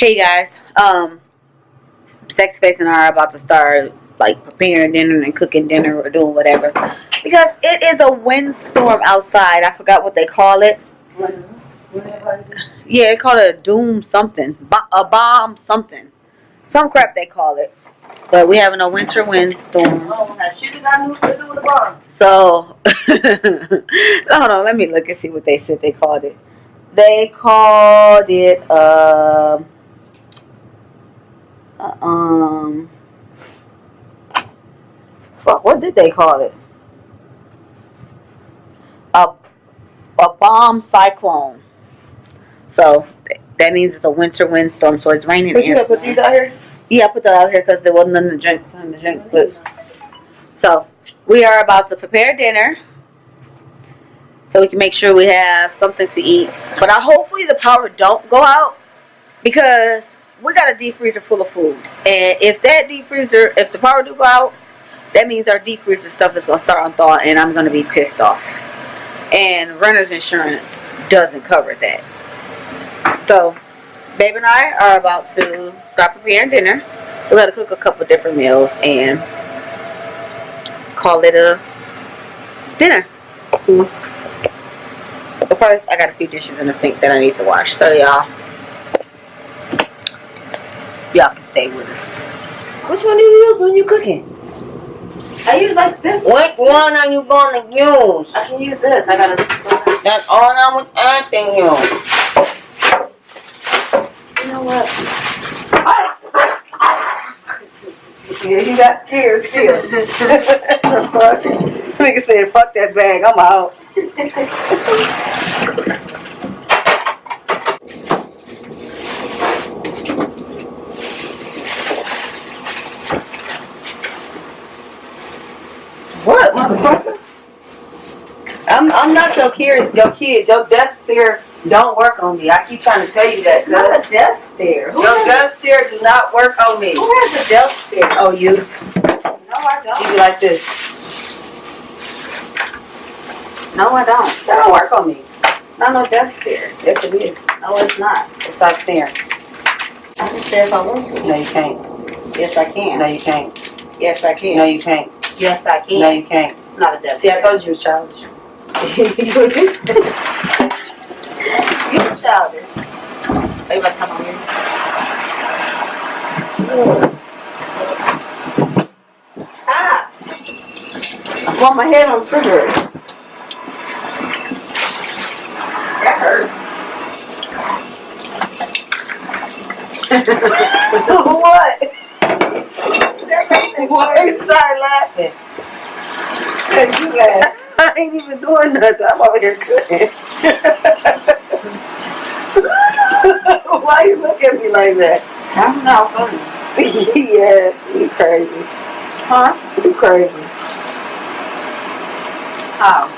Hey guys, Sex Face and I are about to start like preparing dinner and cooking dinner or doing whatever because it is a windstorm outside. I forgot what they call it. Yeah, they call it a doom something, a bomb something, some crap they call it. But we having a winter windstorm. Oh, now she got nothing to do with the bomb. So hold on, let me look and see what they said they called it. They called it fuck, what did they call it? A bomb cyclone. So that means it's a winter windstorm. So it's raining. But you gonna put these out here? Yeah, I put that out here because there wasn't nothing to drink. So we are about to prepare dinner, so we can make sure we have something to eat. But hopefully the power don't go out because we got a deep freezer full of food. And if the power do go out, that means our deep freezer stuff is gonna start on thaw, and I'm gonna be pissed off. And renter's insurance doesn't cover that. So, Babe and I are about to start preparing dinner. We're gonna cook a couple different meals and call it a dinner. But first, I got a few dishes in the sink that I need to wash. So y'all can stay with us. Which one do you use when you cooking? I use like this one. Which one are you going to use? I can use this. I gotta. That's all I was asking you. You know what? Yeah, he got scared still. Fuck. Nigga said, fuck that bag, I'm out. What, motherfucker? I'm not your kids. Your death stare don't work on me. I keep trying to tell you that. It's not a death stare. Your death stare do not work on me. Who has a death stare? Oh, you. No, I don't. You be like this. No, I don't. That don't work on me. It's not no death stare. Yes, it is. No, it's not. So stop staring. I can stare if I want to. No, you can't. Yes, I can. No, you can't. Yes, I can. No, you can't. Yes, I can. No, you can't. It's not a death stare. See, I told you you were childish. You're childish. Are you about to come on here? Ah! I bumped my head on the refrigerator. That hurt. What? Why you start laughing? Cause you laugh. I ain't even doing nothing. I'm over here cooking. Why you look at me like that? I'm not funny. Yeah, you crazy. Huh? You crazy. How?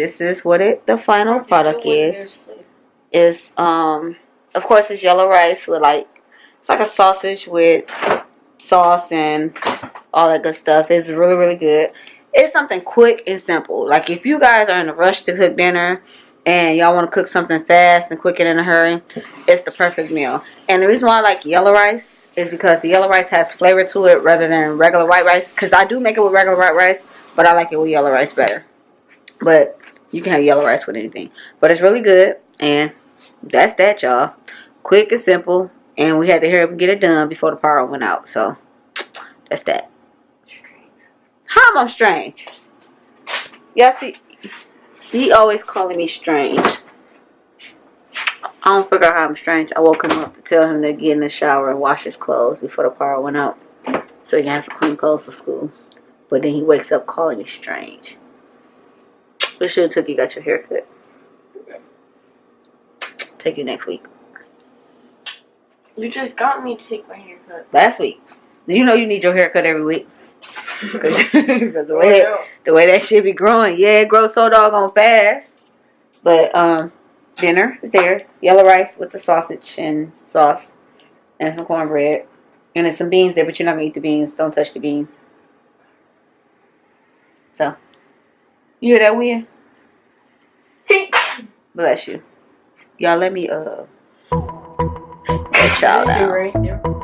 this is what the final product is. Is of course it's yellow rice with like, it's like a sausage with sauce and all that good stuff. It's really, really good. It's something quick and simple. Like if you guys are in a rush to cook dinner and y'all want to cook something fast and quick and in a hurry, it's the perfect meal. And the reason why I like yellow rice is because the yellow rice has flavor to it rather than regular white rice. Because I do make it with regular white rice, but I like it with yellow rice better. But you can have yellow rice with anything. But it's really good. And that's that, y'all. Quick and simple. And we had to hurry up and get it done before the power went out. So that's that. How am I strange? Y'all see, he always calling me strange. I don't figure out how I'm strange. I woke him up to tell him to get in the shower and wash his clothes before the power went out, so he can have some clean clothes for school. But then he wakes up calling me strange. We should have took you got your haircut. Take you next week. You just got me to take my haircut. Last week. You know you need your haircut every week. Because the way that shit be growing. Yeah, it grows so doggone fast. But dinner is theirs. Yellow rice with the sausage and sauce. And some cornbread. And then some beans there, but you're not going to eat the beans. Don't touch the beans. So, you hear that, Win? Bless you. Y'all let me let y'all down.